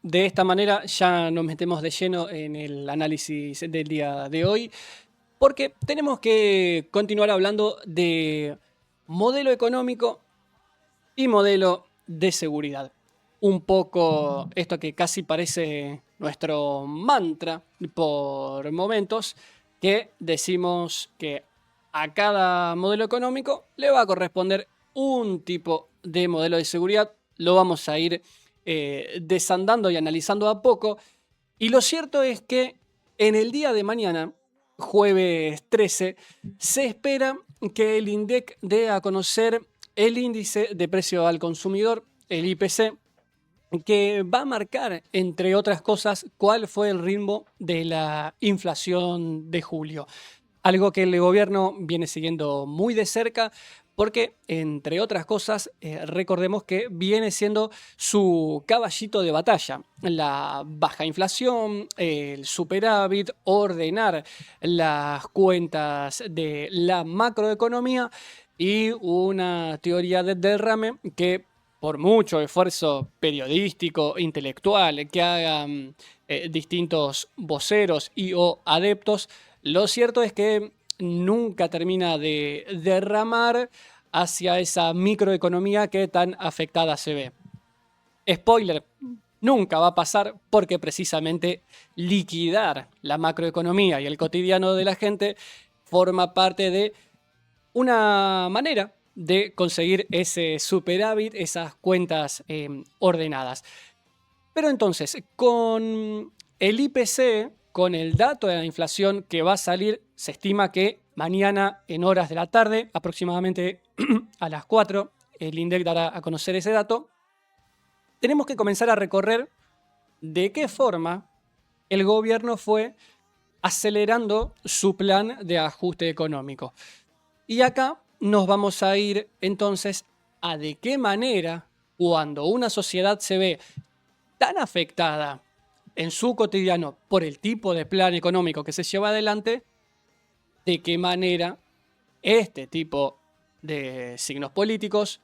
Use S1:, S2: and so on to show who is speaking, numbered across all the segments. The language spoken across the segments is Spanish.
S1: De esta manera ya nos metemos de lleno en el análisis del día de hoy, porque tenemos que continuar hablando de modelo económico y modelo de seguridad. Un poco esto que casi parece nuestro mantra por momentos, que decimos que a cada modelo económico le va a corresponder un tipo de modelo de seguridad. Lo vamos a ir desandando y analizando a poco. Y lo cierto es que en el día de mañana, jueves 13, se espera que el INDEC dé a conocer el índice de precio al consumidor, el IPC, que va a marcar, entre otras cosas, cuál fue el ritmo de la inflación de julio. Algo que el gobierno viene siguiendo muy de cerca porque, entre otras cosas, recordemos que viene siendo su caballito de batalla. La baja inflación, el superávit, ordenar las cuentas de la macroeconomía y una teoría de derrame que por mucho esfuerzo periodístico, intelectual que hagan distintos voceros y o adeptos, lo cierto es que nunca termina de derramar hacia esa microeconomía que tan afectada se ve. Spoiler, nunca va a pasar porque precisamente liquidar la macroeconomía y el cotidiano de la gente forma parte de una manera de conseguir ese superávit, esas cuentas ordenadas. Pero entonces, con el IPC, con el dato de la inflación que va a salir, se estima que mañana en horas de la tarde, aproximadamente a las 4, el INDEC dará a conocer ese dato. Tenemos que comenzar a recorrer de qué forma el gobierno fue acelerando su plan de ajuste económico. Y acá nos vamos a ir entonces a de qué manera, cuando una sociedad se ve tan afectada en su cotidiano por el tipo de plan económico que se lleva adelante, de qué manera este tipo de signos políticos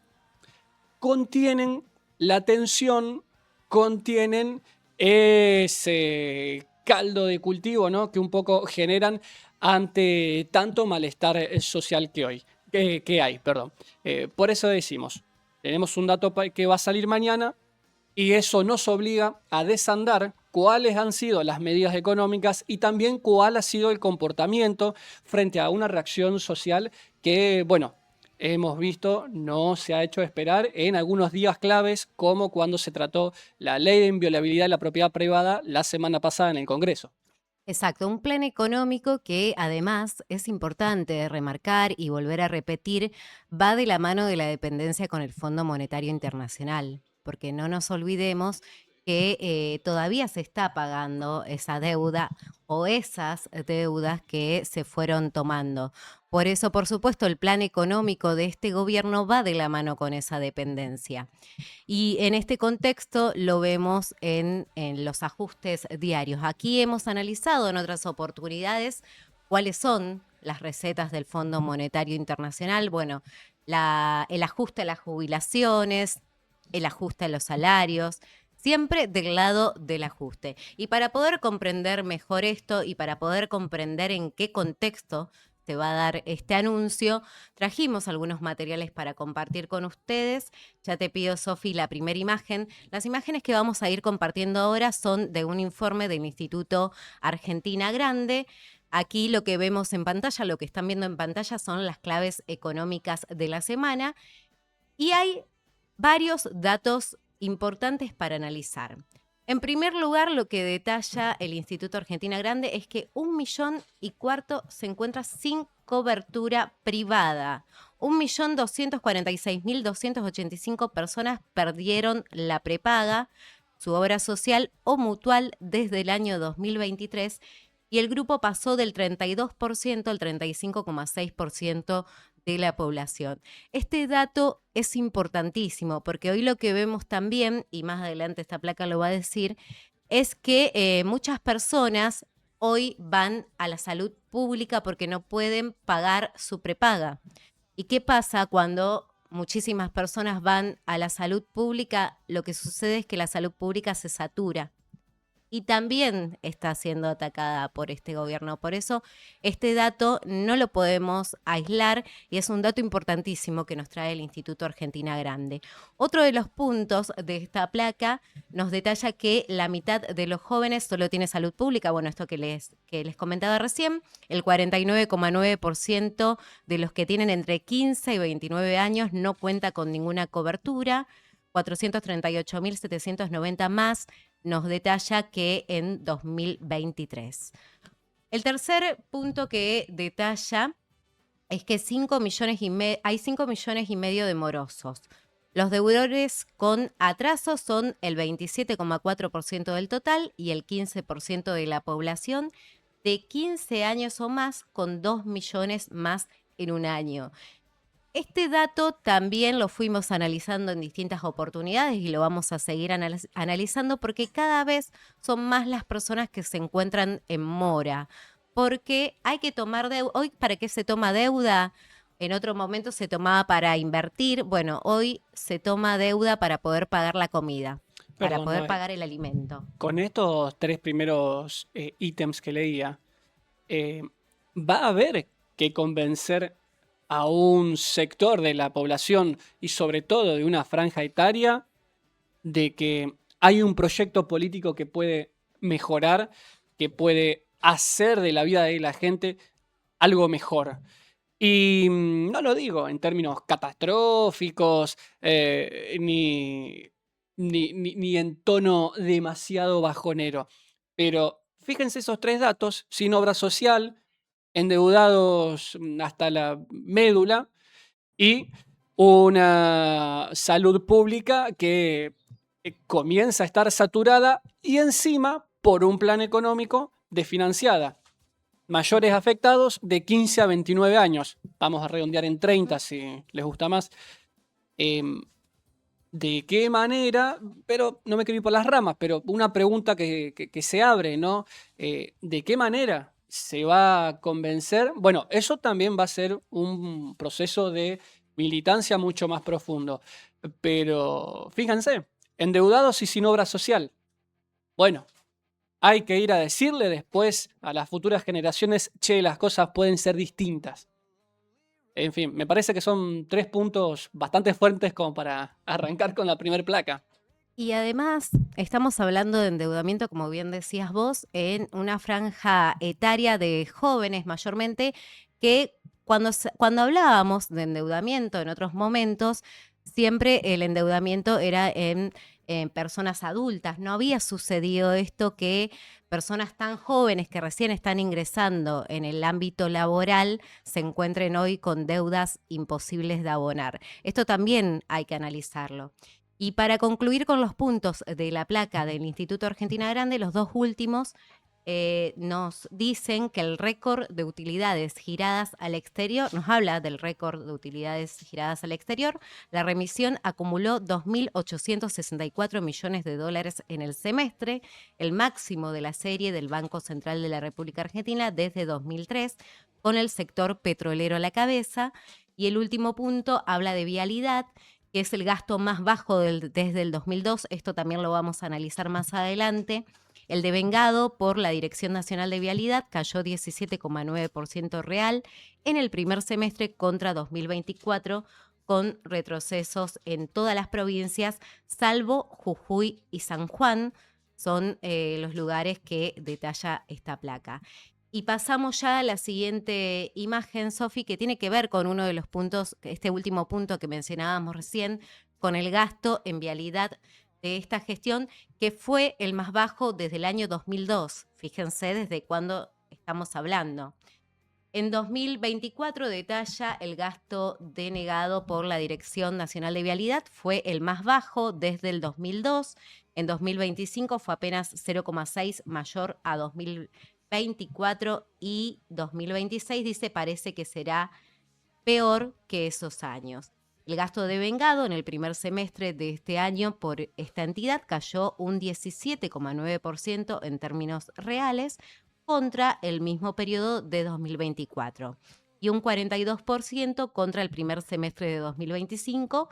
S1: contienen la tensión, contienen ese caldo de cultivo, ¿no?, que un poco generan ante tanto malestar social que hay. Perdón. Por eso decimos, tenemos un dato que va a salir mañana y eso nos obliga a desandar cuáles han sido las medidas económicas y también cuál ha sido el comportamiento frente a una reacción social que, bueno, hemos visto no se ha hecho esperar en algunos días claves, como cuando se trató la ley de inviolabilidad de la propiedad privada la semana pasada en el Congreso.
S2: Exacto, un plan económico que además es importante remarcar y volver a repetir, va de la mano de la dependencia con el Fondo Monetario Internacional, porque no nos olvidemos que todavía se está pagando esa deuda o esas deudas que se fueron tomando. Por eso, por supuesto, el plan económico de este gobierno va de la mano con esa dependencia. Y en este contexto lo vemos en los ajustes diarios. Aquí hemos analizado en otras oportunidades cuáles son las recetas del Fondo Monetario Internacional. Bueno, el ajuste a las jubilaciones, el ajuste a los salarios, siempre del lado del ajuste. Y para poder comprender mejor esto y para poder comprender en qué contexto se va a dar este anuncio, trajimos algunos materiales para compartir con ustedes. Ya te pido, Sofi, la primera imagen. Las imágenes que vamos a ir compartiendo ahora son de un informe del Instituto Argentina Grande. Aquí lo que vemos en pantalla, lo que están viendo en pantalla son las claves económicas de la semana y hay varios datos importantes para analizar. En primer lugar, lo que detalla el Instituto Argentina Grande es que 1,4 millones se encuentra sin cobertura privada. 1,246,285 personas perdieron la prepaga, su obra social o mutual desde el año 2023 y el grupo pasó del 32% al 35,6% de la población. Este dato es importantísimo porque hoy lo que vemos también, y más adelante esta placa lo va a decir, es que muchas personas hoy van a la salud pública porque no pueden pagar su prepaga. ¿Y qué pasa cuando muchísimas personas van a la salud pública, lo que sucede es que la salud pública se satura y también está siendo atacada por este gobierno. Por eso este dato no lo podemos aislar y es un dato importantísimo que nos trae el Instituto Argentina Grande. Otro de los puntos de esta placa nos detalla que la mitad de los jóvenes solo tiene salud pública. Bueno, esto que les comentaba recién, el 49,9% de los que tienen entre 15 y 29 años no cuenta con ninguna cobertura, 438.790 más nos detalla que en 2023. El tercer punto que detalla es que hay 5 millones y medio de morosos. Los deudores con atraso son el 27,4% del total y el 15% de la población de 15 años o más, con 2 millones más en un año. Este dato también lo fuimos analizando en distintas oportunidades y lo vamos a seguir analizando porque cada vez son más las personas que se encuentran en mora. Porque hay que tomar deuda. Hoy, ¿para qué se toma deuda? En otro momento se tomaba para invertir. Bueno, hoy se toma deuda para poder pagar la comida, para
S1: Perdón,
S2: poder
S1: Noé.
S2: pagar el alimento.
S1: Con estos 3 primeros ítems que leía, va a haber que convencer a un sector de la población y sobre todo de una franja etaria de que hay un proyecto político que puede mejorar, que puede hacer de la vida de la gente algo mejor. Y no lo digo en términos catastróficos, ni en tono demasiado bajonero. Pero fíjense esos 3 datos: sin obra social, endeudados hasta la médula y una salud pública que comienza a estar saturada y encima por un plan económico desfinanciada. Mayores afectados de 15 a 29 años. Vamos a redondear en 30 si les gusta más. ¿De qué manera? Pero no me quiero ir por las ramas, pero una pregunta que se abre, ¿no? ¿De qué manera se va a convencer? Bueno, eso también va a ser un proceso de militancia mucho más profundo. Pero fíjense, endeudados y sin obra social. Bueno, hay que ir a decirle después a las futuras generaciones, che, las cosas pueden ser distintas. En fin, me parece que son 3 puntos bastante fuertes como para arrancar con la primer placa.
S2: Y además estamos hablando de endeudamiento, como bien decías vos, en una franja etaria de jóvenes mayormente, que cuando hablábamos de endeudamiento en otros momentos, siempre el endeudamiento era en personas adultas. No había sucedido esto que personas tan jóvenes que recién están ingresando en el ámbito laboral se encuentren hoy con deudas imposibles de abonar. Esto también hay que analizarlo. Y para concluir con los puntos de la placa del Instituto Argentina Grande, los dos últimos nos dicen que el récord de utilidades giradas al exterior, nos habla del récord de utilidades giradas al exterior, la remisión acumuló 2.864 millones de dólares en el semestre, el máximo de la serie del Banco Central de la República Argentina desde 2003, con el sector petrolero a la cabeza. Y el último punto habla de vialidad, que es el gasto más bajo desde el 2002. Esto también lo vamos a analizar más adelante. El devengado por la Dirección Nacional de Vialidad cayó 17,9% real en el primer semestre contra 2024, con retrocesos en todas las provincias, salvo Jujuy y San Juan. Son los lugares que detalla esta placa. Y pasamos ya a la siguiente imagen, Sofi, que tiene que ver con uno de los puntos, este último punto que mencionábamos recién, con el gasto en vialidad de esta gestión, que fue el más bajo desde el año 2002. Fíjense desde cuándo estamos hablando. En 2024 detalla el gasto denegado por la Dirección Nacional de Vialidad, fue el más bajo desde el 2002. En 2025 fue apenas 0,6 mayor a 2024 y 2026, dice, parece que será peor que esos años. El gasto devengado en el primer semestre de este año por esta entidad cayó un 17,9% en términos reales contra el mismo periodo de 2024. y un 42% contra el primer semestre de 2025.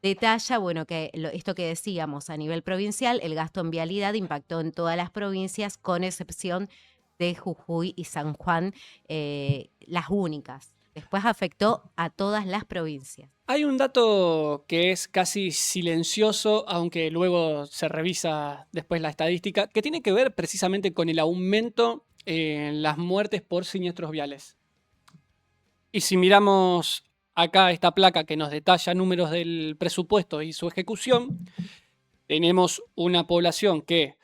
S2: Detalla, bueno, que esto que decíamos a nivel provincial, el gasto en vialidad impactó en todas las provincias, con excepción de Jujuy y San Juan, las únicas. Después afectó a todas las provincias.
S1: Hay un dato que es casi silencioso, aunque luego se revisa después la estadística, que tiene que ver precisamente con el aumento en las muertes por siniestros viales. Y si miramos acá esta placa que nos detalla números del presupuesto y su ejecución, tenemos una población que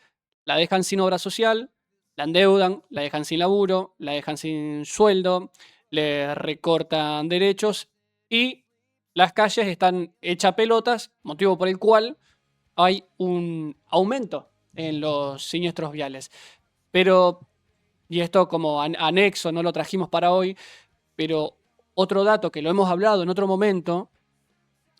S1: la dejan sin obra social, la endeudan, la dejan sin laburo, la dejan sin sueldo, le recortan derechos y las calles están hechas pelotas, motivo por el cual hay un aumento en los siniestros viales. Pero, y esto como anexo, no lo trajimos para hoy, pero otro dato que lo hemos hablado en otro momento,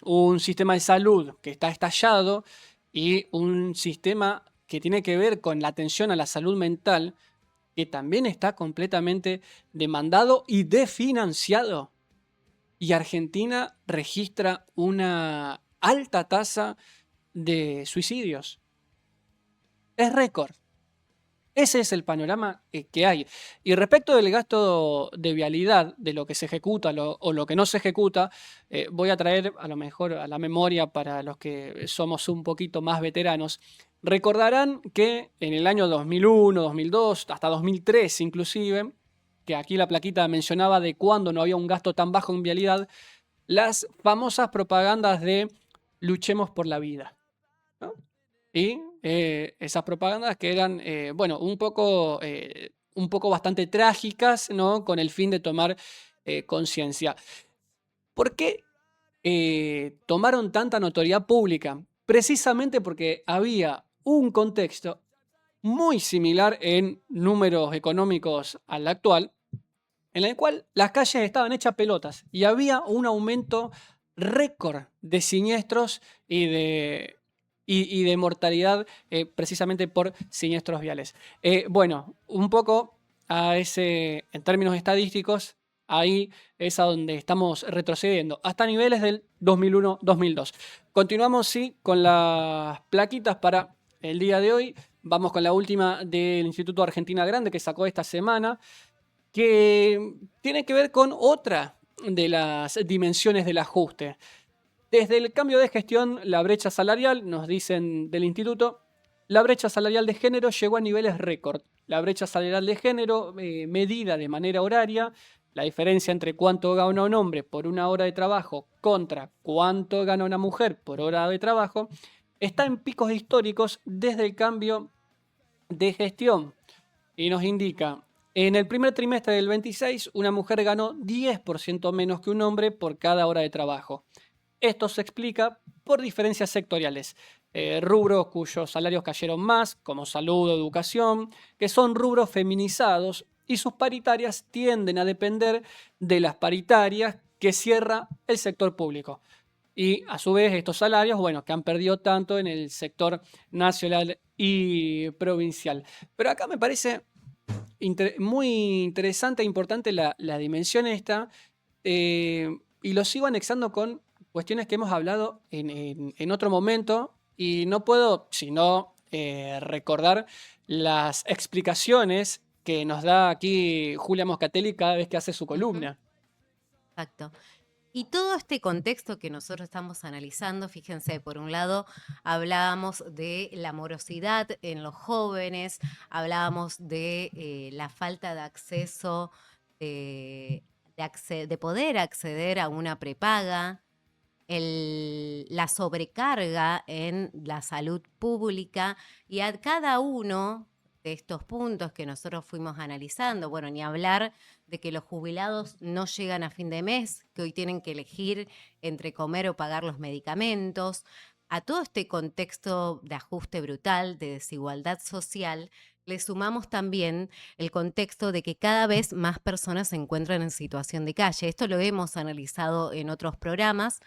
S1: un sistema de salud que está estallado y un sistema que tiene que ver con la atención a la salud mental que también está completamente demandado y desfinanciado. Y Argentina registra una alta tasa de suicidios. Es récord. Ese es el panorama que hay. Y respecto del gasto de vialidad, de lo que se ejecuta o lo que no se ejecuta, voy a traer a lo mejor a la memoria para los que somos un poquito más veteranos. Recordarán que en el año 2001, 2002, hasta 2003 inclusive, que aquí la plaquita mencionaba de cuando no había un gasto tan bajo en vialidad, las famosas propagandas de luchemos por la vida, ¿no? Y esas propagandas que eran, bueno, un poco bastante trágicas, ¿no? Con el fin de tomar conciencia. ¿Por qué tomaron tanta notoriedad pública? Precisamente porque había un contexto muy similar en números económicos al actual, en el cual las calles estaban hechas pelotas y había un aumento récord de siniestros y de mortalidad precisamente por siniestros viales. Bueno, un poco en términos estadísticos, ahí es a donde estamos retrocediendo, hasta niveles del 2001-2002. Continuamos, sí, con las plaquitas para el día de hoy. Vamos con la última del Instituto Argentina Grande que sacó esta semana, que tiene que ver con otra de las dimensiones del ajuste. Desde el cambio de gestión, la brecha salarial, nos dicen del instituto, la brecha salarial de género llegó a niveles récord. La brecha salarial de género, medida de manera horaria, la diferencia entre cuánto gana un hombre por una hora de trabajo contra cuánto gana una mujer por hora de trabajo, está en picos históricos desde el cambio de gestión. Y nos indica, en el primer trimestre del 26, una mujer ganó 10% menos que un hombre por cada hora de trabajo. Esto se explica por diferencias sectoriales, rubros cuyos salarios cayeron más, como salud o educación, que son rubros feminizados y sus paritarias tienden a depender de las paritarias que cierra el sector público. Y a su vez estos salarios, bueno, que han perdido tanto en el sector nacional y provincial. Pero acá me parece muy interesante e importante la dimensión esta, y lo sigo anexando con cuestiones que hemos hablado en otro momento, y no puedo sino recordar las explicaciones que nos da aquí Julia Moscatelli cada vez que hace su columna.
S2: Exacto. Y todo este contexto que nosotros estamos analizando, fíjense, por un lado hablábamos de la morosidad en los jóvenes, hablábamos de la falta de acceso, de poder acceder a una prepaga, la sobrecarga en la salud pública, y a cada uno de estos puntos que nosotros fuimos analizando, bueno, ni hablar de que los jubilados no llegan a fin de mes, que hoy tienen que elegir entre comer o pagar los medicamentos. A todo este contexto de ajuste brutal, de desigualdad social, le sumamos también el contexto de que cada vez más personas se encuentran en situación de calle. Esto lo hemos analizado en otros programas,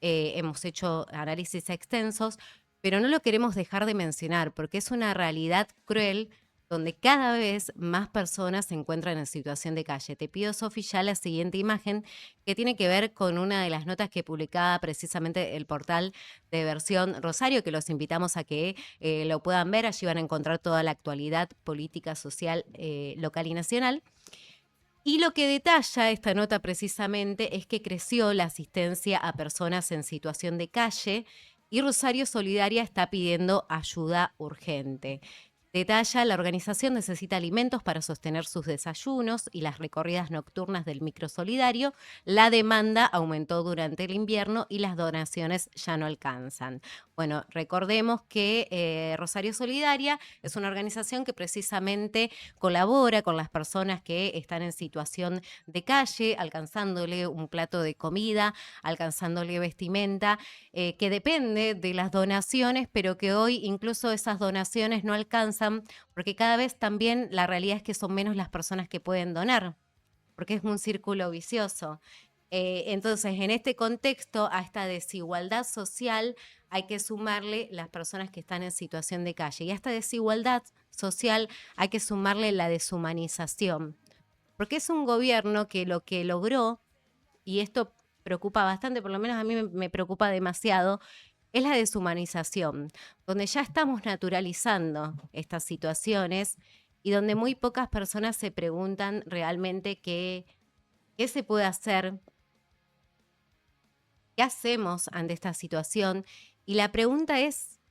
S2: hemos hecho análisis extensos, pero no lo queremos dejar de mencionar porque es una realidad cruel donde cada vez más personas se encuentran en situación de calle. Te pido, Sofi, ya la siguiente imagen, que tiene que ver con una de las notas que publicaba precisamente el portal de Versión Rosario, que los invitamos a que lo puedan ver. Allí van a encontrar toda la actualidad política, social, local y nacional. Y lo que detalla esta nota precisamente es que creció la asistencia a personas en situación de calle y Rosario Solidaria está pidiendo ayuda urgente. Detalla, la organización necesita alimentos para sostener sus desayunos y las recorridas nocturnas del micro solidario. La demanda aumentó durante el invierno y las donaciones ya no alcanzan. Bueno, recordemos que Rosario Solidaria es una organización que precisamente colabora con las personas que están en situación de calle, alcanzándole un plato de comida, alcanzándole vestimenta, que depende de las donaciones, pero que hoy incluso esas donaciones no alcanzan, porque cada vez también la realidad es que son menos las personas que pueden donar, porque es un círculo vicioso. Entonces, en este contexto, a esta desigualdad social hay que sumarle las personas que están en situación de calle. Y a esta desigualdad social hay que sumarle la deshumanización, porque es un gobierno que lo que logró, y esto preocupa bastante, por lo menos a mí me preocupa demasiado, es la deshumanización, donde ya estamos naturalizando estas situaciones y donde muy pocas personas se preguntan realmente qué se puede hacer, qué hacemos ante esta situación. Y la pregunta es,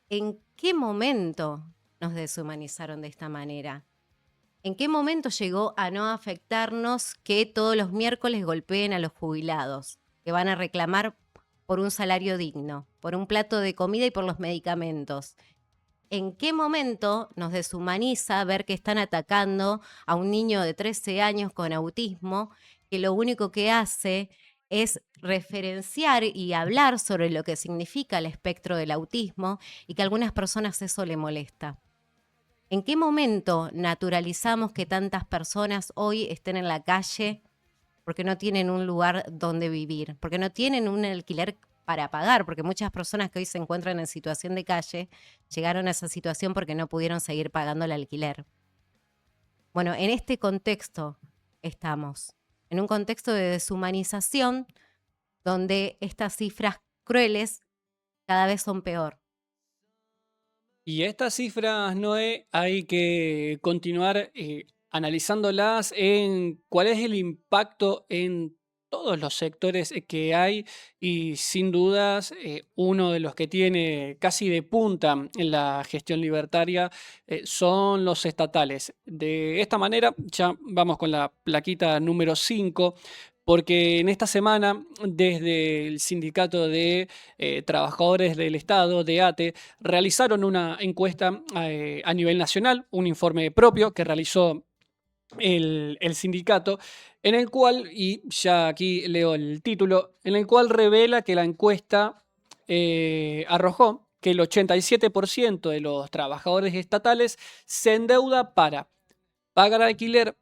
S2: ¿en qué momento nos deshumanizaron de esta manera? ¿En qué momento llegó a no afectarnos que todos los miércoles golpeen a los jubilados, que van a reclamar por un salario digno, por un plato de comida y por los medicamentos? ¿En qué momento nos deshumaniza ver que están atacando a un niño de 13 años con autismo, que lo único que hace es referenciar y hablar sobre lo que significa el espectro del autismo y que a algunas personas eso le molesta? ¿En qué momento naturalizamos que tantas personas hoy estén en la calle porque no tienen un lugar donde vivir, porque no tienen un alquiler para pagar? Porque muchas personas que hoy se encuentran en situación de calle llegaron a esa situación porque no pudieron seguir pagando el alquiler. Bueno, en este contexto estamos, en un contexto de deshumanización donde estas cifras crueles cada vez son peor.
S1: Y estas cifras, Noé, hay que continuar analizándolas en cuál es el impacto en todos los sectores que hay y sin dudas uno de los que tiene casi de punta en la gestión libertaria son los estatales. De esta manera ya vamos con la plaquita número 5 porque en esta semana desde el sindicato de trabajadores del Estado, de ATE, realizaron una encuesta a nivel nacional, un informe propio que realizó el sindicato, en el cual, y ya aquí leo el título, en el cual revela que la encuesta arrojó que el 87% de los trabajadores estatales se endeuda para pagar alquiler,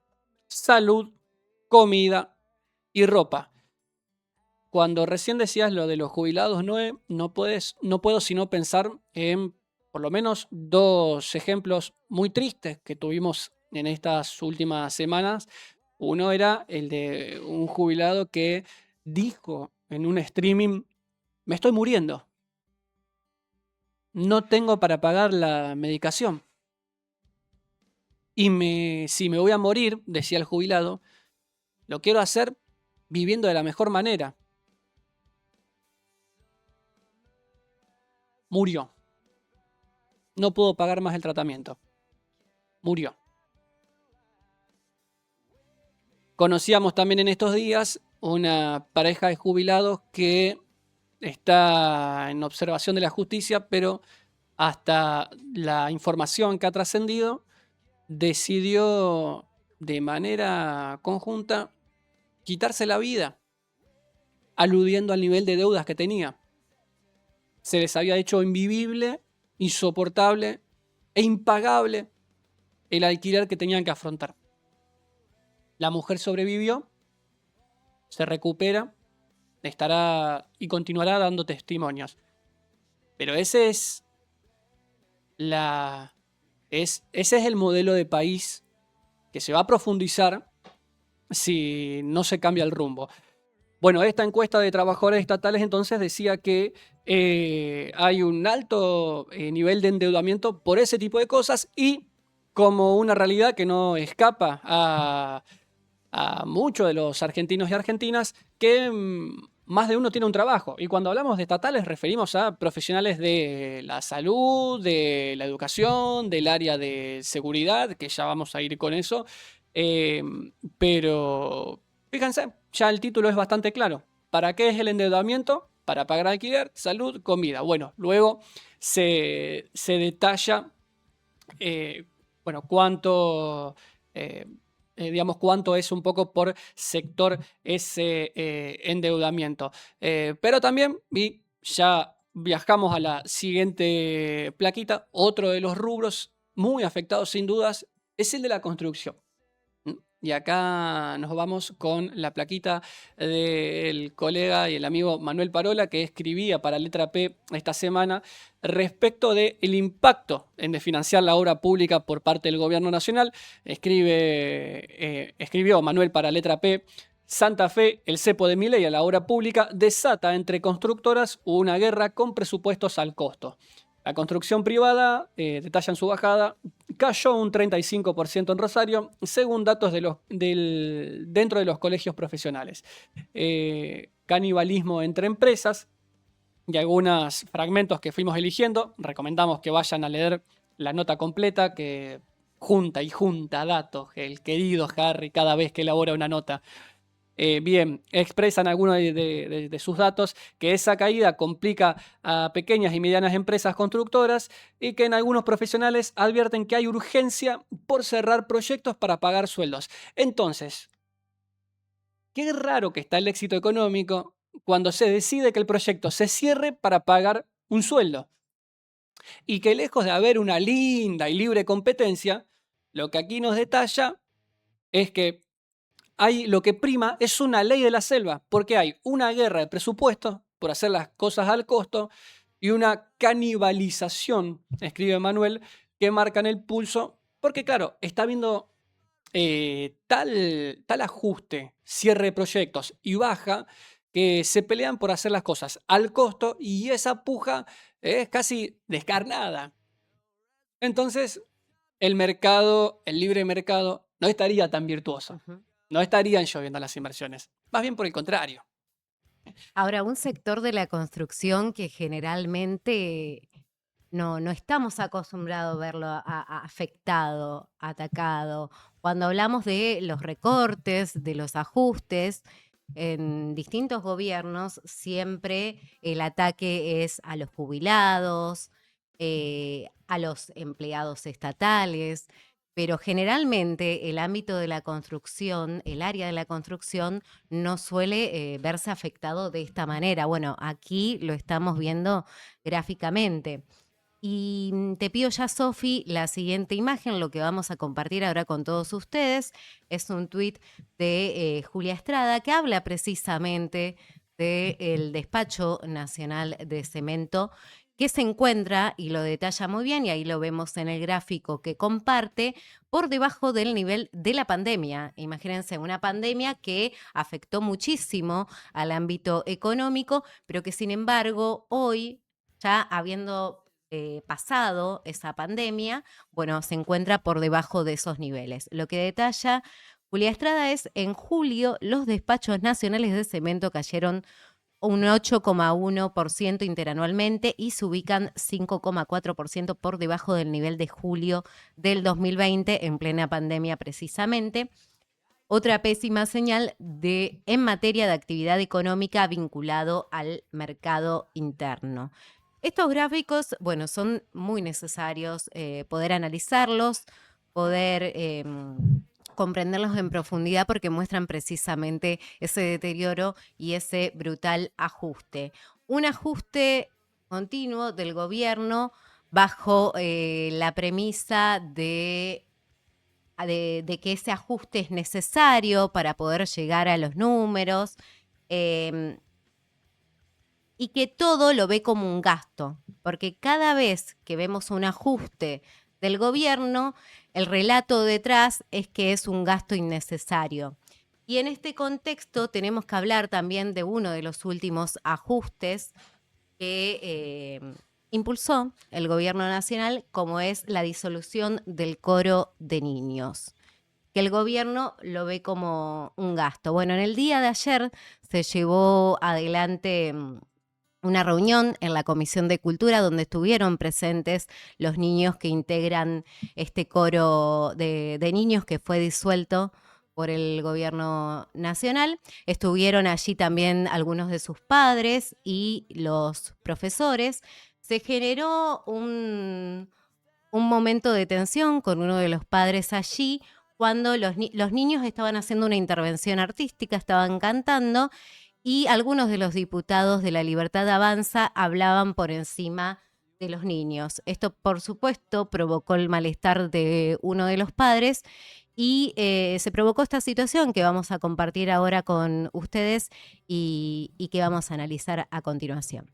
S1: salud, comida y ropa. Cuando recién decías lo de los jubilados, Noé, no puedo sino pensar en por lo menos dos ejemplos muy tristes que tuvimos en estas últimas semanas. Uno era el de un jubilado que dijo en un streaming, me estoy muriendo, no tengo para pagar la medicación. Y si me voy a morir, decía el jubilado, lo quiero hacer viviendo de la mejor manera. Murió. No pudo pagar más el tratamiento. Murió. Conocíamos también en estos días una pareja de jubilados que está en observación de la justicia, pero hasta la información que ha trascendido decidió de manera conjunta quitarse la vida, aludiendo al nivel de deudas que tenía. Se les había hecho invivible, insoportable e impagable el alquiler que tenían que afrontar. La mujer sobrevivió, se recupera, estará y continuará dando testimonios. Pero esa es la Ese es el modelo de país que se va a profundizar si no se cambia el rumbo. Bueno, esta encuesta de trabajadores estatales entonces decía que hay un alto nivel de endeudamiento por ese tipo de cosas y como una realidad que no escapa a muchos de los argentinos y argentinas, que más de uno tiene un trabajo. Y cuando hablamos de estatales referimos a profesionales de la salud, de la educación, del área de seguridad, que ya vamos a ir con eso. Eh, pero fíjense, ya el título es bastante claro. ¿Para qué es el endeudamiento? Para pagar alquiler, salud, comida. Bueno, luego se detalla, bueno, eh, digamos, cuánto es un poco por sector ese endeudamiento. Pero también, y ya viajamos a la siguiente plaquita, otro de los rubros muy afectados sin dudas es el de la construcción. Y acá nos vamos con la plaquita del colega y el amigo Manuel Parola, que escribía para Letra P esta semana respecto del impacto en desfinanciar la obra pública por parte del gobierno nacional. Escribió Manuel para Letra P: Santa Fe, el cepo de Milei a la obra pública, desata entre constructoras una guerra con presupuestos al costo. La construcción privada, detallan su bajada, cayó un 35% en Rosario, según datos dentro de los colegios profesionales. Canibalismo entre empresas y algunos fragmentos que fuimos eligiendo. Recomendamos que vayan a leer la nota completa, que junta y junta datos, el querido Harry, cada vez que elabora una nota. Bien, expresan algunos de sus datos que esa caída complica a pequeñas y medianas empresas constructoras y que en algunos profesionales advierten que hay urgencia por cerrar proyectos para pagar sueldos. Entonces, qué raro que está el éxito económico cuando se decide que el proyecto se cierre para pagar un sueldo. Y que lejos de haber una linda y libre competencia, lo que aquí nos detalla es que lo que prima es una ley de la selva, porque hay una guerra de presupuestos por hacer las cosas al costo y una canibalización, escribe Manuel, que marcan el pulso, porque claro, está habiendo tal ajuste, cierre de proyectos y baja, que se pelean por hacer las cosas al costo y esa puja es casi descarnada. Entonces, el libre mercado, no estaría tan virtuoso.
S2: Ujú.
S1: No estarían lloviendo las inversiones. Más bien por el contrario.
S2: Ahora, un sector de la construcción que generalmente no estamos acostumbrados a verlo afectado, atacado. Cuando hablamos de los recortes, de los ajustes, en distintos gobiernos siempre el ataque es a los jubilados, a los empleados estatales, pero generalmente el ámbito de la construcción, el área de la construcción, no suele verse afectado de esta manera. Bueno, aquí lo estamos viendo gráficamente. Y te pido ya, Sofi, la siguiente imagen. Lo que vamos a compartir ahora con todos ustedes es un tuit de Julia Estrada que habla precisamente del Despacho Nacional de Cemento, que se encuentra, y lo detalla muy bien, y ahí lo vemos en el gráfico que comparte, por debajo del nivel de la pandemia. Imagínense, una pandemia que afectó muchísimo al ámbito económico, pero que sin embargo hoy, ya habiendo pasado esa pandemia, bueno, se encuentra por debajo de esos niveles. Lo que detalla Julia Estrada es: en julio los despachos nacionales de cemento cayeron un 8,1% interanualmente y se ubican 5,4% por debajo del nivel de julio del 2020, en plena pandemia precisamente. Otra pésima señal en materia de actividad económica vinculado al mercado interno. Estos gráficos, bueno, son muy necesarios poder analizarlos, poder comprenderlos en profundidad, porque muestran precisamente ese deterioro y ese brutal ajuste. Un ajuste continuo del gobierno bajo la premisa de que ese ajuste es necesario para poder llegar a los números, y que todo lo ve como un gasto, porque cada vez que vemos un ajuste del gobierno, el relato detrás es que es un gasto innecesario. Y en este contexto tenemos que hablar también de uno de los últimos ajustes que impulsó el gobierno nacional, como es la disolución del coro de niños, que el gobierno lo ve como un gasto. Bueno, en el día de ayer se llevó adelante una reunión en la Comisión de Cultura donde estuvieron presentes los niños que integran este coro de niños que fue disuelto por el gobierno nacional. Estuvieron allí también algunos de sus padres y los profesores. Se generó un momento de tensión con uno de los padres allí cuando los niños estaban haciendo una intervención artística, estaban cantando y algunos de los diputados de La Libertad Avanza hablaban por encima de los niños. Esto, por supuesto, provocó el malestar de uno de los padres y se provocó esta situación que vamos a compartir ahora con ustedes y que vamos a analizar a continuación.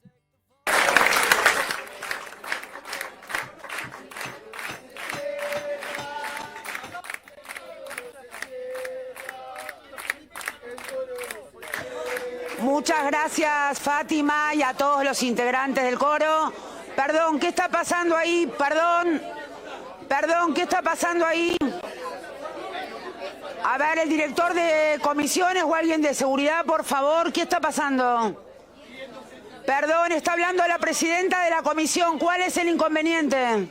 S3: Muchas gracias, Fátima, y a todos los integrantes del coro. Perdón, ¿qué está pasando ahí? Perdón, ¿qué está pasando ahí? A ver, el director de comisiones o alguien de seguridad, por favor, ¿qué está pasando? Perdón, está hablando la presidenta de la comisión. ¿Cuál es el inconveniente?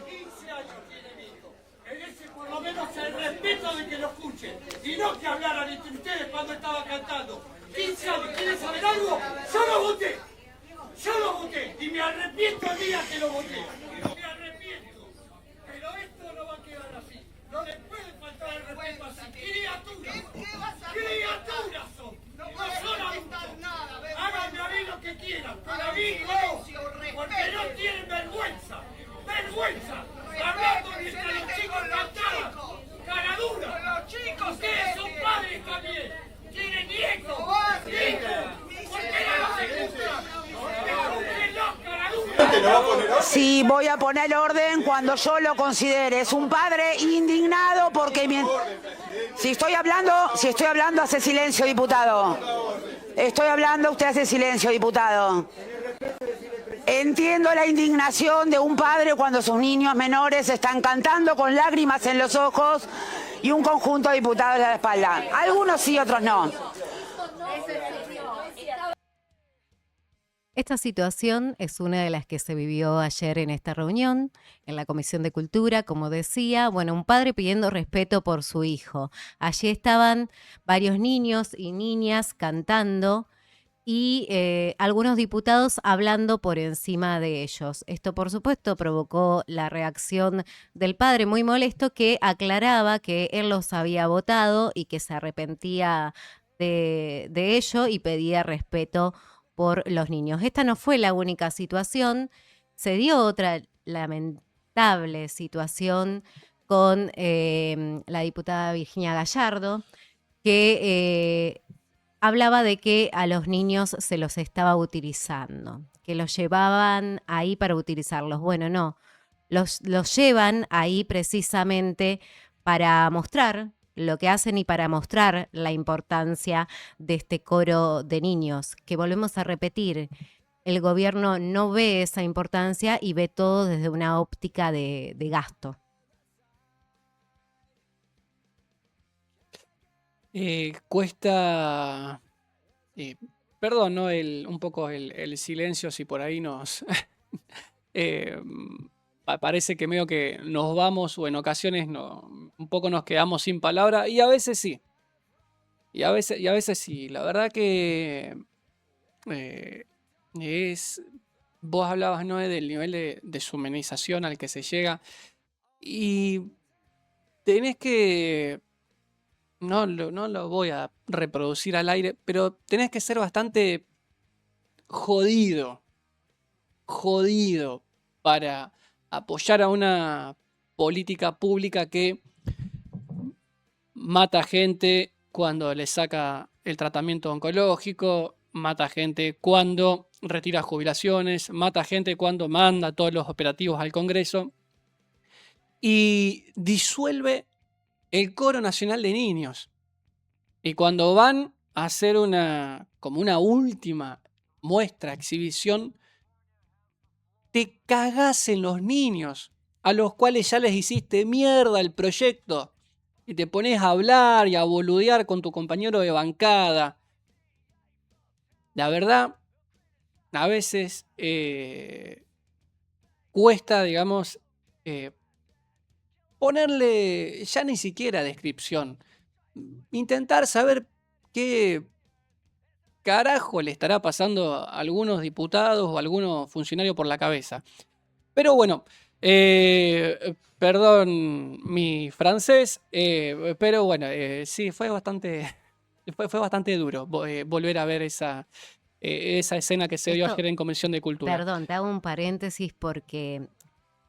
S4: Por lo menos el respeto de que lo escuchen y no que hablaran entre ustedes cuando estaba cantando. 15 años, ¿quieren saber algo? Yo lo voté y me arrepiento el día que lo voté. Me arrepiento, pero esto no va a quedar así. No les puede faltar el respeto así. Criaturas son, no son adultos. Háganme a mí lo que quieran, pero a mí no, porque no tienen vergüenza. Hablando mientras los chicos cantaban, cara dura. Ustedes son padres también, tienen nietos. ¿Por qué no los escuchan? Escúchenlos, cara dura.
S3: Sí, voy a poner orden cuando yo lo considere. Es un padre indignado porque si estoy hablando, hace silencio, diputado. Estoy hablando, usted hace silencio, diputado. Entiendo la indignación de un padre cuando sus niños menores están cantando con lágrimas en los ojos y un conjunto de diputados a la espalda. Algunos sí, otros no.
S2: Esta situación es una de las que se vivió ayer en esta reunión, en la Comisión de Cultura, como decía, bueno, un padre pidiendo respeto por su hijo. Allí estaban varios niños y niñas cantando y algunos diputados hablando por encima de ellos. Esto, por supuesto, provocó la reacción del padre muy molesto que aclaraba que él los había votado y que se arrepentía de ello y pedía respeto por los niños. Esta no fue la única situación, se dio otra lamentable situación con la diputada Virginia Gallardo, que hablaba de que a los niños se los estaba utilizando, que los llevaban ahí para utilizarlos. Bueno, no, los llevan ahí precisamente para mostrar lo que hacen y para mostrar la importancia de este coro de niños, que volvemos a repetir, el gobierno no ve esa importancia y ve todo desde una óptica de gasto.
S1: Cuesta, perdón, ¿no? Un poco el silencio, si por ahí nos parece que medio que nos vamos o en ocasiones un poco nos quedamos sin palabra y a veces sí. Y a veces sí. La verdad que vos hablabas, ¿no? Del nivel de deshumanización al que se llega y tenés que... No lo voy a reproducir al aire, pero tenés que ser bastante jodido para apoyar a una política pública que mata gente cuando le saca el tratamiento oncológico, mata gente cuando retira jubilaciones, mata gente cuando manda todos los operativos al Congreso. y disuelve el Coro Nacional de Niños. Y cuando van a hacer como una última muestra, exhibición, te cagás en los niños, a los cuales ya les hiciste mierda el proyecto, y te pones a hablar y a boludear con tu compañero de bancada. La verdad, a veces cuesta, digamos, ponerle ya ni siquiera descripción. Intentar saber qué carajo le estará pasando a algunos diputados o a algunos funcionarios por la cabeza. Pero bueno, perdón mi francés, pero bueno, sí, fue bastante, fue bastante duro volver a ver esa escena que se vio
S2: Esto,
S1: ayer en Convención de Cultura.
S2: perdón, te hago un paréntesis porque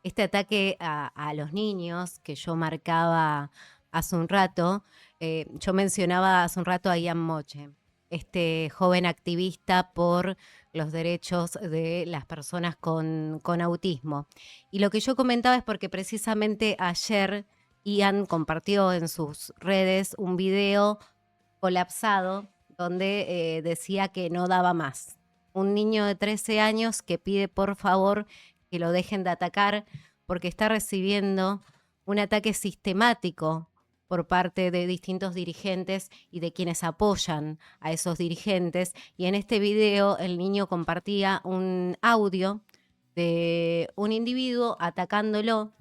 S2: este ataque a los niños que yo marcaba hace un rato, yo mencionaba hace un rato a Ian Moche, este joven activista por los derechos de las personas con autismo. Y lo que yo comentaba es porque precisamente ayer Ian compartió en sus redes un video colapsado donde decía que no daba más. Un niño de 13 años que pide por favor que lo dejen de atacar porque está recibiendo un ataque sistemático por parte de distintos dirigentes y de quienes apoyan a esos dirigentes. Y en este video el niño compartía un audio de un individuo atacándolo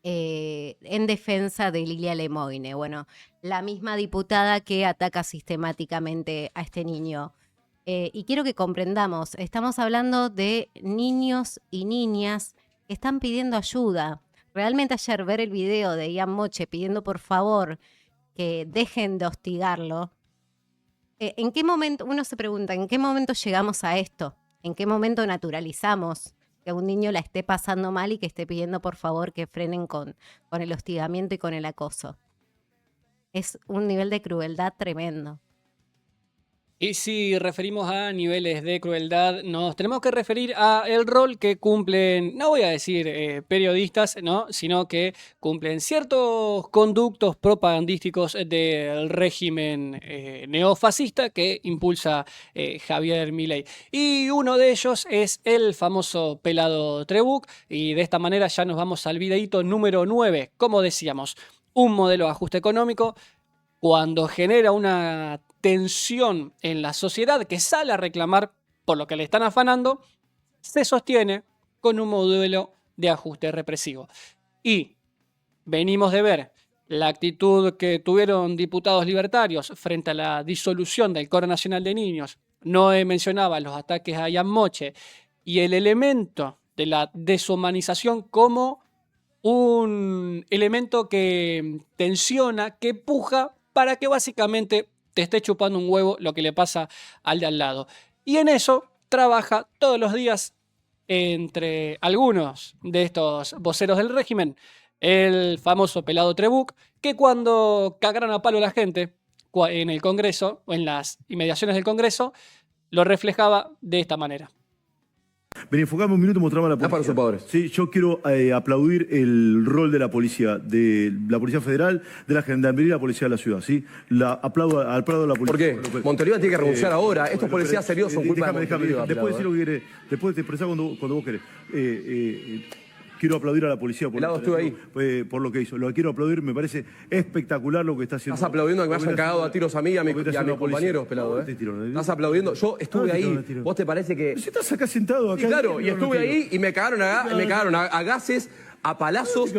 S2: en defensa de Lilia Lemoine. Bueno, la misma diputada que ataca sistemáticamente a este niño. Y quiero que comprendamos, estamos hablando de niños y niñas que están pidiendo ayuda. Realmente ayer ver el video de Ian Moche pidiendo por favor que dejen de hostigarlo. ¿En qué momento, uno se pregunta, en qué momento llegamos a esto? ¿En qué momento naturalizamos que un niño la esté pasando mal y que esté pidiendo por favor que frenen con el hostigamiento y con el acoso? Es un nivel de crueldad tremendo.
S1: Y si referimos a niveles de crueldad, nos tenemos que referir a el rol que cumplen, no voy a decir periodistas, ¿no? Sino que cumplen ciertos conductos propagandísticos del régimen neofascista que impulsa Javier Milei. Y uno de ellos es el famoso pelado Trebuch, y de esta manera ya nos vamos al videíto número 9. Como decíamos, un modelo de ajuste económico cuando genera una tensión en la sociedad que sale a reclamar por lo que le están afanando, se sostiene con un modelo de ajuste represivo. Y venimos de ver la actitud que tuvieron diputados libertarios frente a la disolución del Coro Nacional de Niños. No mencionaba los ataques a Ian Moche y el elemento de la deshumanización como un elemento que tensiona, que puja para que básicamente te esté chupando un huevo lo que le pasa al de al lado. Y en eso trabaja todos los días, entre algunos de estos voceros del régimen, el famoso pelado Trebuch, que cuando cagaron a palo a la gente en el Congreso, o en las inmediaciones del Congreso, lo reflejaba de esta manera.
S5: Ven, enfocame un minuto y mostrame a la policía.
S6: Para usurpadores.
S5: Sí, yo quiero aplaudir el rol de la Policía Federal, de la Gendarmería y la Policía de la Ciudad, ¿sí? Aplaudo a la Policía.
S6: ¿Por qué? Montevideo tiene que renunciar ahora. Estos policías serios son culpa de Montevideo.
S5: Después decir lo que querés. Después te expresás cuando vos querés. Quiero aplaudir a la policía por lo que hizo. Lo quiero aplaudir, me parece espectacular lo que está haciendo.
S6: Estás aplaudiendo a que me hayan cagado a tiros a mí y a mis compañeros, pelado, ¿eh? Estás aplaudiendo. Yo estuve ahí. ¿Vos te parece que...?
S5: Si estás acá sentado. Acá
S6: sí, claro, y estuve ahí y me cagaron a gases, a palazos.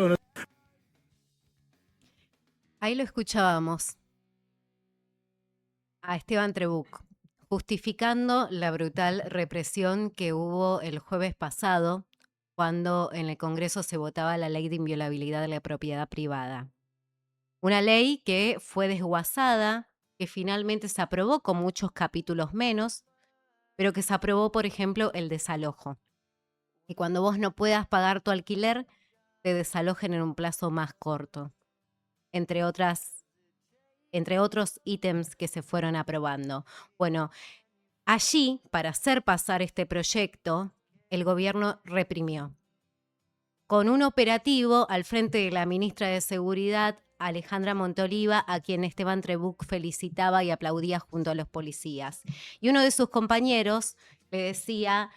S2: Ahí lo escuchábamos a Esteban Trebuch justificando la brutal represión que hubo el jueves pasado cuando en el Congreso se votaba la ley de inviolabilidad de la propiedad privada. Una ley que fue desguazada, que finalmente se aprobó con muchos capítulos menos, pero que se aprobó, por ejemplo, el desalojo. Y cuando vos no puedas pagar tu alquiler, te desalojen en un plazo más corto, entre otros ítems que se fueron aprobando. Bueno, allí, para hacer pasar este proyecto, el gobierno reprimió. con un operativo al frente de la ministra de Seguridad, Alejandra Montoliva, a quien Esteban Trebuch felicitaba y aplaudía junto a los policías. Y uno de sus compañeros le decía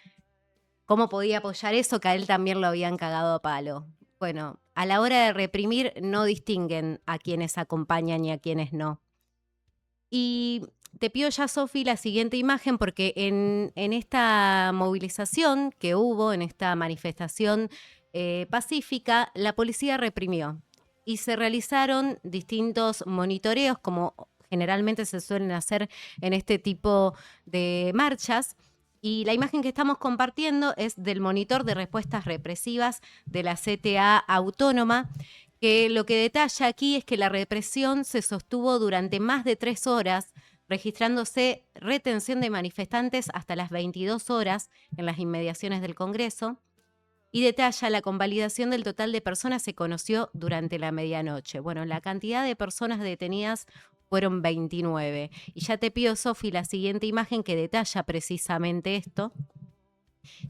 S2: cómo podía apoyar eso, que a él también lo habían cagado a palo. Bueno, a la hora de reprimir no distinguen a quienes acompañan y a quienes no. Y te pido ya, Sofi, la siguiente imagen, porque en esta movilización que hubo, en esta manifestación pacífica, la policía reprimió y se realizaron distintos monitoreos, como generalmente se suelen hacer en este tipo de marchas. Y la imagen que estamos compartiendo es del monitor de respuestas represivas de la CTA Autónoma, que lo que detalla aquí es que la represión se sostuvo durante más de 3 horas, registrándose retención de manifestantes hasta las 22 horas en las inmediaciones del Congreso. Y detalla la convalidación del total de personas se conoció durante la medianoche. Bueno, la cantidad de personas detenidas fueron 29. Y ya te pido, Sofi, la siguiente imagen que detalla precisamente esto.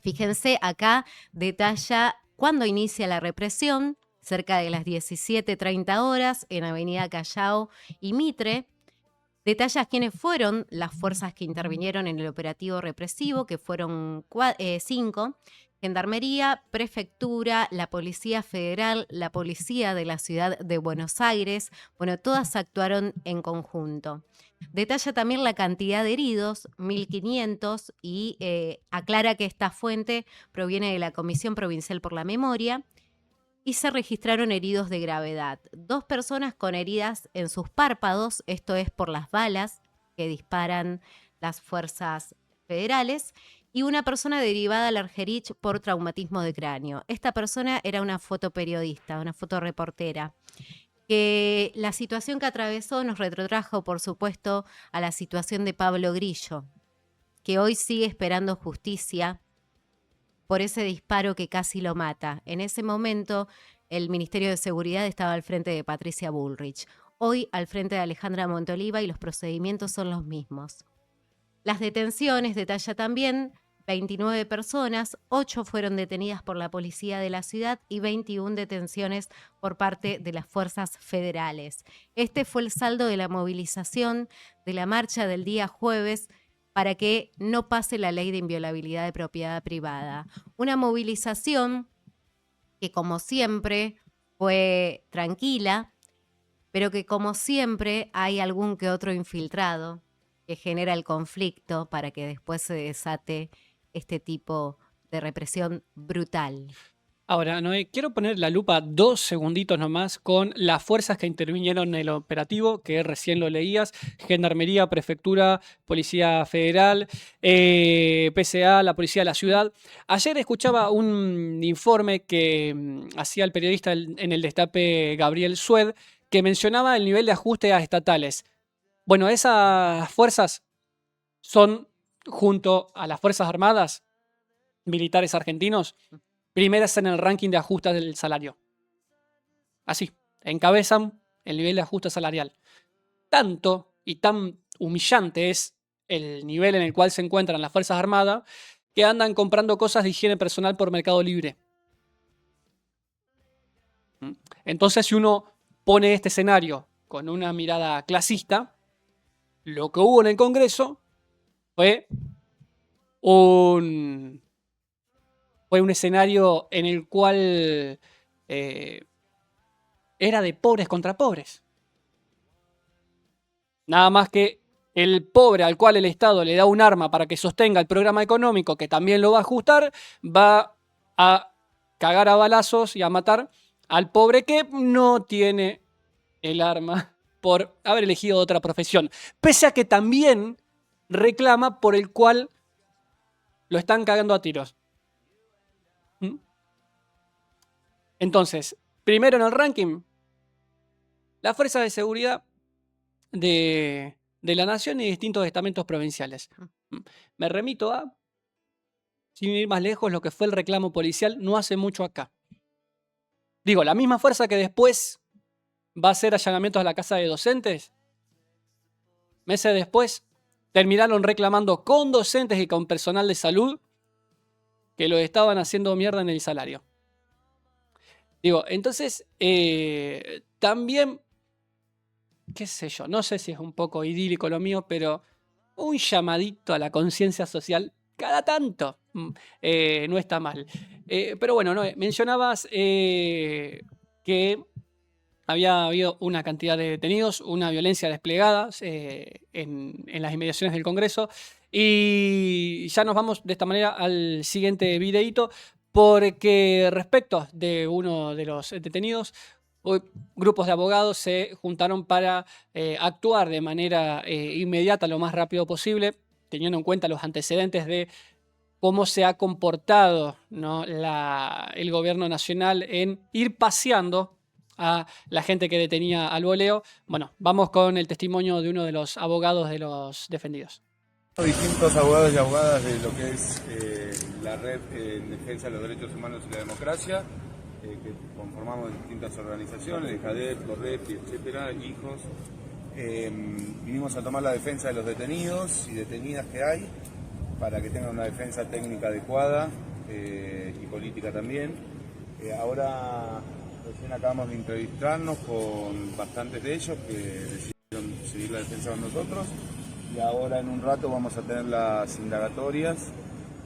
S2: Fíjense, acá detalla cuándo inicia la represión, cerca de las 17:30 horas, en Avenida Callao y Mitre. Detalla quiénes fueron las fuerzas que intervinieron en el operativo represivo, que fueron 5. Gendarmería, Prefectura, la Policía Federal, la Policía de la Ciudad de Buenos Aires. Bueno, todas actuaron en conjunto. Detalla también la cantidad de heridos, 1.500, y aclara que esta fuente proviene de la Comisión Provincial por la Memoria. Y se registraron heridos de gravedad. 2 personas con heridas en sus párpados, esto es por las balas que disparan las fuerzas federales, y una persona derivada al Argerich por traumatismo de cráneo. Esta persona era una fotoperiodista, una fotoreportera, que la situación que atravesó nos retrotrajo, por supuesto, a la situación de Pablo Grillo, que hoy sigue esperando justicia por ese disparo que casi lo mata. En ese momento, el Ministerio de Seguridad estaba al frente de Patricia Bullrich. Hoy, al frente de Alejandra Montoliva, y los procedimientos son los mismos. Las detenciones, detalla también, 29 personas, 8 fueron detenidas por la policía de la ciudad y 21 detenciones por parte de las fuerzas federales. Este fue el saldo de la movilización de la marcha del día jueves para que no pase la ley de inviolabilidad de propiedad privada. Una movilización que, como siempre, fue tranquila, pero que, como siempre, hay algún que otro infiltrado que genera el conflicto para que después se desate este tipo de represión brutal.
S1: Ahora, Noé, quiero poner la lupa 2 segunditos nomás con las fuerzas que intervinieron en el operativo, que recién lo leías: Gendarmería, Prefectura, Policía Federal, PCA, la Policía de la Ciudad. Ayer escuchaba un informe que hacía el periodista en el Destape Gabriel Sued, que mencionaba el nivel de ajuste a estatales. Bueno, esas fuerzas son, junto a las Fuerzas Armadas, militares argentinos, primeras en el ranking de ajustes del salario. Así, encabezan el nivel de ajuste salarial. Tanto y tan humillante es el nivel en el cual se encuentran las Fuerzas Armadas que andan comprando cosas de higiene personal por Mercado Libre. Entonces, si uno pone este escenario con una mirada clasista, lo que hubo en el Congreso fue un escenario en el cual era de pobres contra pobres. Nada más que el pobre al cual el Estado le da un arma para que sostenga el programa económico, que también lo va a ajustar, va a cagar a balazos y a matar al pobre que no tiene el arma por haber elegido otra profesión. Pese a que también reclama por el cual lo están cagando a tiros. Entonces, primero en el ranking, las fuerzas de seguridad de la nación y distintos estamentos provinciales. Me remito a, sin ir más lejos, lo que fue el reclamo policial no hace mucho acá. Digo, la misma fuerza que después va a hacer allanamientos a la casa de docentes, meses después terminaron reclamando con docentes y con personal de salud que lo estaban haciendo mierda en el salario. Digo, entonces, también, qué sé yo, no sé si es un poco idílico lo mío, pero un llamadito a la conciencia social cada tanto no está mal. Pero bueno, Noé, mencionabas que había habido una cantidad de detenidos, una violencia desplegada en las inmediaciones del Congreso. Y ya nos vamos de esta manera al siguiente videíto, porque respecto de uno de los detenidos, hoy grupos de abogados se juntaron para actuar de manera inmediata, lo más rápido posible, teniendo en cuenta los antecedentes de cómo se ha comportado, ¿no?, el gobierno nacional en ir paseando a la gente que detenía al voleo. Bueno, vamos con el testimonio de uno de los abogados de los defendidos.
S7: Distintos abogados y abogadas de lo que es la red en defensa de los derechos humanos y la democracia, que conformamos distintas organizaciones, de Cadet, Corretti, etcétera, hijos. Vinimos a tomar la defensa de los detenidos y detenidas que hay, para que tengan una defensa técnica adecuada y política también. Ahora recién acabamos de entrevistarnos con bastantes de ellos que decidieron seguir la defensa con nosotros, y ahora en un rato vamos a tener las indagatorias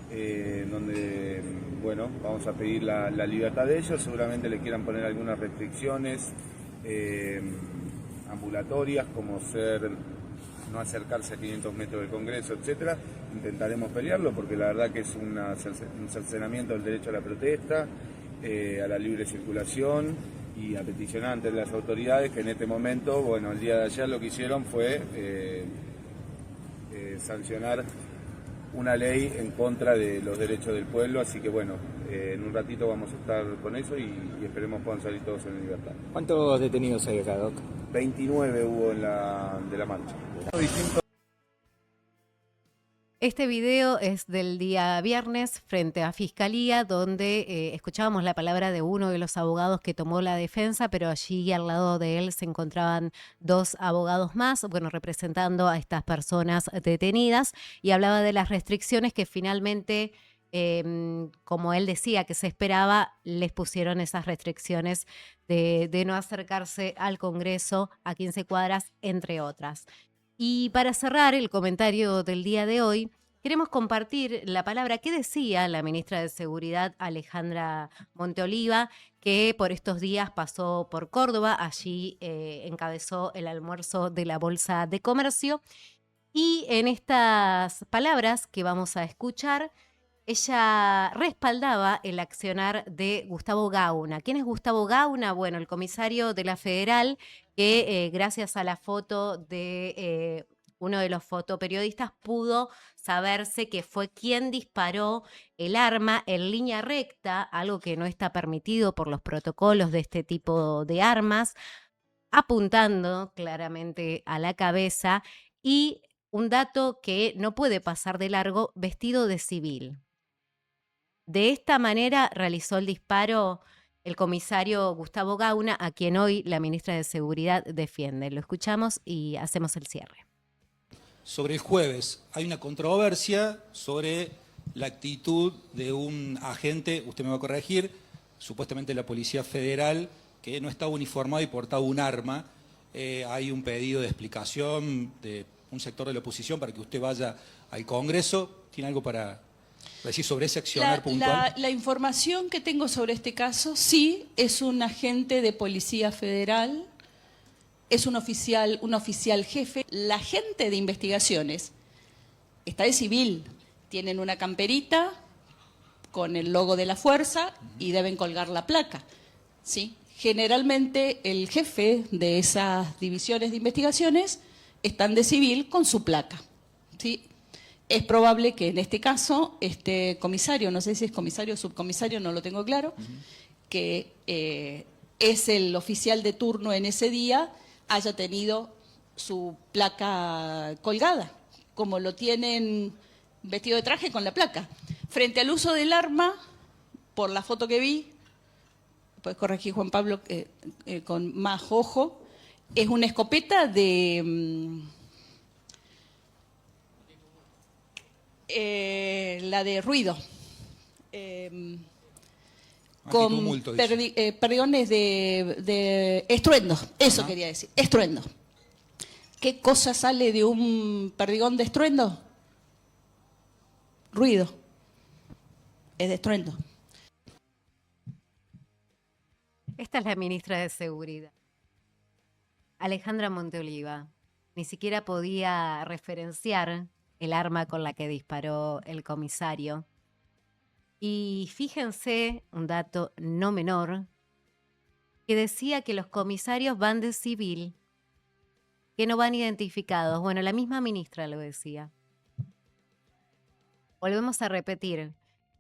S7: donde, bueno, vamos a pedir la libertad de ellos. Seguramente le quieran poner algunas restricciones ambulatorias, como no acercarse a 500 metros del Congreso, etcétera. Intentaremos pelearlo porque la verdad que es un cercenamiento del derecho a la protesta, a la libre circulación, y a peticionar ante las autoridades que en este momento, bueno, el día de ayer lo que hicieron fue sancionar una ley en contra de los derechos del pueblo, así que bueno, en un ratito vamos a estar con eso y esperemos puedan salir todos en libertad.
S8: ¿Cuántos detenidos hay acá, Doc?
S7: 29 hubo de la marcha.
S2: Este video es del día viernes frente a Fiscalía, donde escuchábamos la palabra de uno de los abogados que tomó la defensa, pero allí al lado de él se encontraban dos abogados más, bueno, representando a estas personas detenidas, y hablaba de las restricciones que finalmente, como él decía que se esperaba, les pusieron esas restricciones de no acercarse al Congreso a 15 cuadras, entre otras. Y para cerrar el comentario del día de hoy, queremos compartir la palabra que decía la ministra de Seguridad, Alejandra Monteoliva, que por estos días pasó por Córdoba, allí encabezó el almuerzo de la Bolsa de Comercio, y en estas palabras que vamos a escuchar, ella respaldaba el accionar de Gustavo Gauna. ¿Quién es Gustavo Gauna? Bueno, el comisario de la Federal, que gracias a la foto de uno de los fotoperiodistas pudo saberse que fue quien disparó el arma en línea recta, algo que no está permitido por los protocolos de este tipo de armas, apuntando claramente a la cabeza, y un dato que no puede pasar de largo, vestido de civil. De esta manera realizó el disparo el comisario Gustavo Gauna, a quien hoy la ministra de Seguridad defiende. Lo escuchamos y hacemos el cierre.
S9: Sobre el jueves hay una controversia sobre la actitud de un agente, usted me va a corregir, supuestamente la Policía Federal, que no estaba uniformado y portaba un arma. Hay un pedido de explicación de un sector de la oposición para que usted vaya al Congreso. ¿Tiene algo para decir sobre ese accionar puntual?
S10: La información que tengo sobre este caso, sí, es un agente de Policía Federal, es un oficial jefe. La gente de investigaciones está de civil, tienen una camperita con el logo de la fuerza y deben colgar la placa, ¿sí? Generalmente el jefe de esas divisiones de investigaciones están de civil con su placa, ¿sí? Es probable que en este caso, este comisario, no sé si es comisario o subcomisario, no lo tengo claro, que es el oficial de turno en ese día, haya tenido su placa colgada, como lo tienen vestido de traje con la placa. Frente al uso del arma, por la foto que vi, puedes corregir Juan Pablo con más ojo, es una escopeta de... la de ruido. con
S9: Antitumulto, dice.
S10: perdigones de estruendo, eso quería decir, estruendo. ¿Qué cosa sale de un perdigón de estruendo? Ruido. Es de estruendo.
S2: Esta es la ministra de Seguridad, Alejandra Monteoliva. Ni siquiera podía referenciar el arma con la que disparó el comisario. Y fíjense, un dato no menor, que decía que los comisarios van de civil, que no van identificados. Bueno, la misma ministra lo decía. Volvemos a repetir,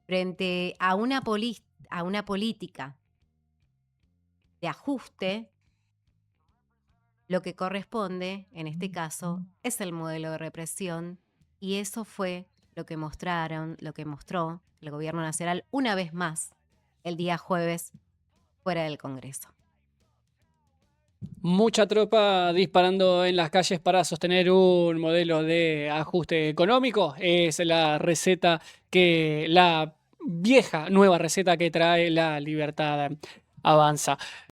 S2: frente a una política de ajuste, lo que corresponde, en este caso, es el modelo de represión, y eso fue lo que mostró el Gobierno Nacional una vez más el día jueves fuera del Congreso.
S1: Mucha tropa disparando en las calles para sostener un modelo de ajuste económico. Es la receta la vieja, nueva receta que trae La Libertad Avanza.